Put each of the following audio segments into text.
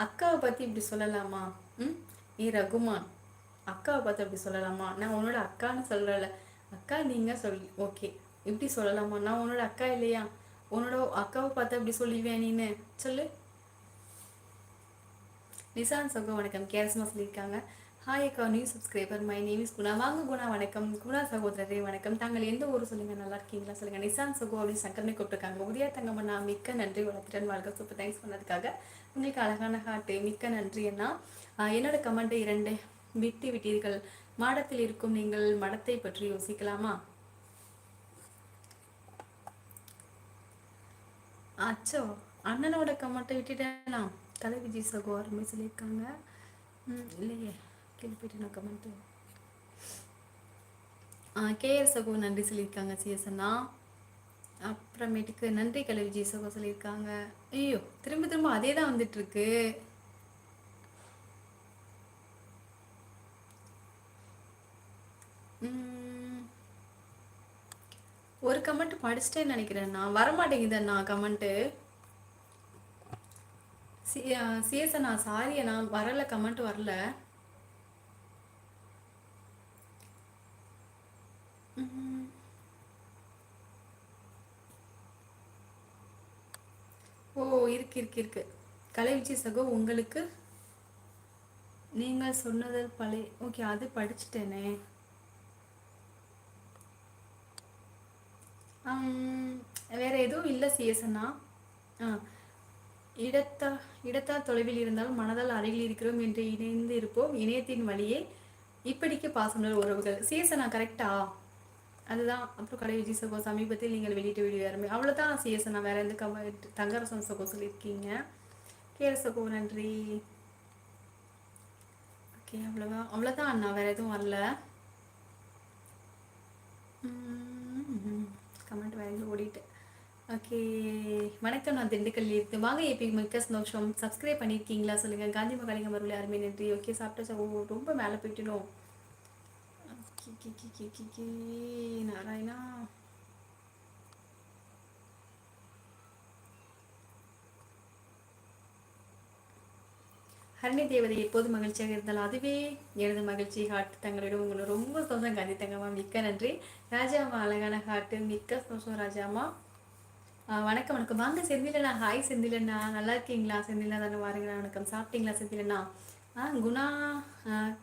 அக்காவை பற்றி இப்படி சொல்லலாமா? ம். ஏ ரகுமான், அக்காவை பார்த்து அப்படி சொல்லலாமா? நான் உன்னோட அக்கான்னு சொல்லலை. அக்கா நீங்கள் சொல்லி ஓகே, இப்படி சொல்லலாமா? நான் உன்னோட அக்கா இல்லையா? உன்னோட அக்காவை பார்த்து அப்படி சொல்லிடுவேன் நீன்னு சொல்லு. நிசான் சகோ வணக்கம், கேரசமாக சொல்லியிருக்காங்க. ஹாய் அக்கா, new subscriber, my name is Guna. வாங்க குணா, வணக்கம். குணா சகோதரரே வணக்கம். தாங்கள் எந்த ஊர் சொல்லுங்கள், நல்லா இருக்கீங்களா சொல்லுங்கள். நிசான் சகோ அப்படின்னு சங்கரனை கூப்பிட்டுருக்காங்க. உதயா தங்கம்மா, மிக்க நன்றி, வளர்த்துடன் வாழ்க்கை, சூப்பர் தேங்க்ஸ் பண்ணதுக்காக. உங்களுக்கு அழகான ஹார்ட்டு, மிக்க நன்றி அண்ணா. என்னோட கமெண்ட் 2 விட்டு விட்டீர்கள். மாடத்தில் இருக்கும் நீங்கள் மடத்தை பற்றி யோசிக்கலாமா? அச்சோ, அண்ணனோட கமெண்ட்டை விட்டுட்டேனா? கலை விஜய் சகோ அருமை சொல்லியிருக்காங்க. இல்லையே, கேள்விப்பட்டேன் கமெண்ட்டு. கேஆர் சகோ நன்றி சொல்லியிருக்காங்க சிஎஸ்அண்ணா. அப்புறமேட்டுக்கு நன்றி கலை விஜய் சகோ சொல்லியிருக்காங்க. ஐயோ, திரும்ப திரும்ப அதே தான் வந்துட்டு இருக்கு. ஒரு கமெண்ட் படிச்சுட்டேன்னு நினைக்கிறேன், நான் வரமாட்டேங்குதுண்ணா கமெண்ட்டு. சிஎஸ்அண்ணா சாரி அண்ணா, வரல, கமெண்ட் வரல. ஓ, இருக்கு இருக்கு இருக்கு. கலை விஜய் சகோ, உங்களுக்கு நீங்கள் சொன்னது பழைய ஓகே, அது படிச்சுட்டேனே. வேற எதுவும் இல்லை சிஎஸ்அண்ணா. இடத்தா இடத்தா தொலைவில் இருந்தாலும் மனதால் அருகில் இருக்கிறோம் என்று இணைந்து இருப்போம் இணையத்தின் வழியே இப்படிக்கு பாசமுள்ள உறவுகள். சிஎஸ்அண்ணா கரெக்டா? அதுதான். அப்புறம் கலை விஜய் சகோ, சமீபத்தில் நீங்கள் வெளியிட்ட வீடியோ யாருமே, அவ்வளோதான் சிஎஸ்அண்ணா. வேற எந்த கமெண்ட்? தங்கரசம் சகோ சொல்லியிருக்கீங்க. கேர சகோ நன்றி. ஓகே, அவ்வளோதான் அண்ணா, வேற எதுவும் வரல. கமெண்ட் வேற எங்கே ஓடிட்டு. ஓகே, வணக்கம். நான் திண்டுக்கல்ல இருக்கு. வாங்க ஏபி, மிக்க சந்தோஷம். சப்ஸ்கிரைப் பண்ணியிருக்கீங்களா சொல்லுங்கள். காந்தி மகாலிங்க மறுபடியும் யாருமே நன்றி. ஓகே, சாப்பிட்டா ரொம்ப மேலே போயிட்டணும். நாராயணா, ஹரணி தேவதை எப்போது மகிழ்ச்சியாக இருந்தாலும் அதுவே எனது மகிழ்ச்சி. ஹார்ட் தங்களிடம் உங்களை ரொம்ப சந்தோஷம். காந்தி தங்கம்மா, மிக்க நன்றி. ராஜாம்மா அழகான ஹார்ட்டு, மிக்க சந்தோஷம் ராஜாம்மா. வணக்கம் வணக்கம். வாங்க செந்திலண்ணா. ஹாய் செந்திலண்ணா, நல்லா இருக்கீங்களா? செந்திலண்ணா தானே, வாருங்கண்ணா. வணக்கம். சாப்பிட்டீங்களா செந்திலண்ணா? குணா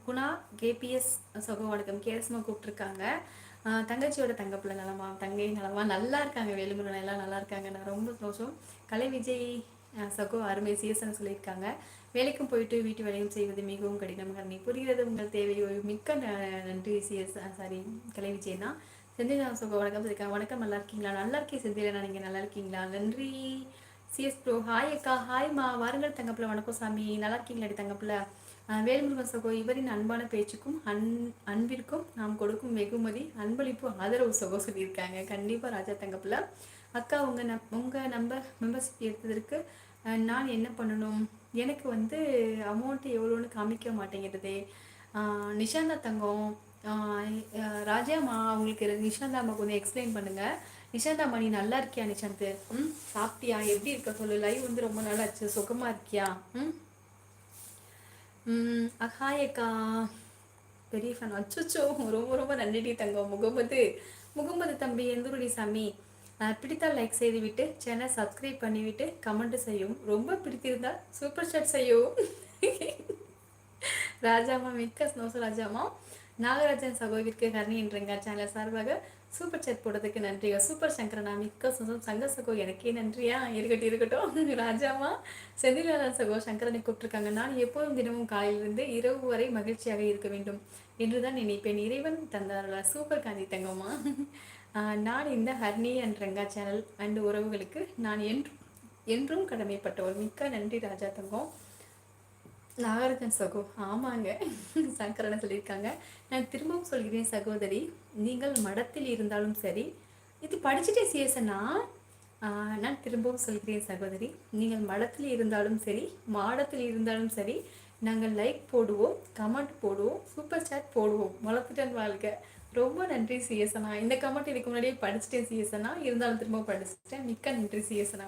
குணா கேபிஎஸ் சகோ வணக்கம். கேரஸ்மா கூப்பிட்ருக்காங்க. தங்கச்சியோட தங்கப்பிள்ளை நலமா? தங்கை நலமா? நல்லா இருக்காங்க. வேலுமுருகன் எல்லாம் நல்லா இருக்காங்க. நான் ரொம்ப சந்தோஷம். கலை விஜய் சகோ அருமை சிஎஸ்ன்னு சொல்லியிருக்காங்க. வேலைக்கும் போயிட்டு வீட்டு வேலையும் செய்வது மிகவும் கடினம். கண்ணி புரிகிறது உங்கள் தேவை. மிக்க நன்றி சிஎஸ் சாரி கலை விஜய்னா. செந்திலா சகோ வணக்கம் சொல்லியிருக்காங்க. வணக்கம், நல்லா இருக்கீங்களா? நல்லா இருக்கேன் செந்திலனா, நீங்கள் நல்லா இருக்கீங்களா? நன்றி சிஎஸ் ப்ரோ. ஹாய் அக்கா. ஹாய்மா, வாருங்கள் தங்கப்பிள்ளை. வணக்கம் சாமி, நல்லா இருக்கீங்களா தங்கப்பிள்ளை? வேல்முருகன் சகோ, இவரின் அன்பான பேச்சுக்கும் அன்பிற்கும் நாம் கொடுக்கும் வெகுமதி அன்பளிப்பு ஆதரவு சகோ சொல்லியிருக்காங்க. கண்டிப்பாக ராஜா தங்கப்பில். அக்கா, உங்கள் மெம்பர்ஷிப் எடுத்ததற்கு நான் என்ன பண்ணணும்? எனக்கு அமௌண்ட்டு எவ்வளோன்னு காமிக்க மாட்டேங்கிறது. நிஷாந்தா தங்கம், ராஜாம்மா, அவங்களுக்கு நிஷாந்தாம்மா கொஞ்சம் எக்ஸ்பிளைன் பண்ணுங்கள். நிஷாந்தாம்மா, நீ நல்லா இருக்கியா? நிஷாந்த், சாப்பிட்டியா? எப்படி இருக்க சொல்லு. லைவ் ரொம்ப நல்லா ஆச்சு. சுகமாக இருக்கியா? ஹாய் அக்கா, பெரிய ஃபேன். அச்சோ, ரொம்ப ரொம்ப நன்றி தங்கம். முகமது தம்பி, எந்தூருடி சாமி. பிடித்தால் லைக் செய்துவிட்டு சேனலை சப்ஸ்கிரைப் பண்ணிவிட்டு கமெண்ட் செய்யும். ரொம்ப பிடித்திருந்தால் சூப்பர் சாட் செய்யும். ராஜாமா, மிக்க சந்தோஷம் ராஜாமா. நாகராஜன் சகோவிற்கு ஹரணி என்றங்க சேனல் சார்பாக சூப்பர் சாட் போடுறதுக்கு நன்றியா. சூப்பர் சங்கரனா, மிக்க சந்தோஷம். சங்க சகோ, எனக்கே நன்றியா. இருக்கட்டும் ராஜாமா. செந்திலாளன் சகோ சங்கரனை கூப்பிட்டுருக்காங்க. நான் எப்போதும் தினமும் காலையிலிருந்து இரவு வரை மகிழ்ச்சியாக இருக்க வேண்டும் என்றுதான் நினைப்பேன். இறைவன் தந்தாரா. சூப்பர் காந்தி தங்கம்மா. நான் இந்த ஹர்னி அண்ட் ரங்கா சேனல் அண்ட் உறவுகளுக்கு நான் என்றும் கடமைப்பட்டவர். மிக்க நன்றி ராஜா தங்கம். நாகராஜன் சகோ, ஆமாங்க சங்கரனை சொல்லியிருக்காங்க. நான் திரும்பவும் சொல்கிறேன் சகோதரி, நீங்கள் மடத்தில் இருந்தாலும் சரி, இது படிச்சுட்டே சிஎஸ்னா. நான் திரும்பவும் சொல்கிறேன் சகோதரி, நீங்கள் மடத்தில் இருந்தாலும் சரி, மாடத்தில் இருந்தாலும் சரி, நாங்கள் லைக் போடுவோம், கமெண்ட் போடுவோம், சூப்பர் சாட் போடுவோம். வளர்த்துட்டன் வாழ்க. ரொம்ப நன்றி சிஎஸ்னா. இந்த கமெண்ட் இதுக்கு முன்னாடியே படிச்சுட்டேன் சிஎஸ்னா, இருந்தாலும் திரும்ப படிச்சுட்டேன். மிக்க நன்றி சிஎஸ்னா.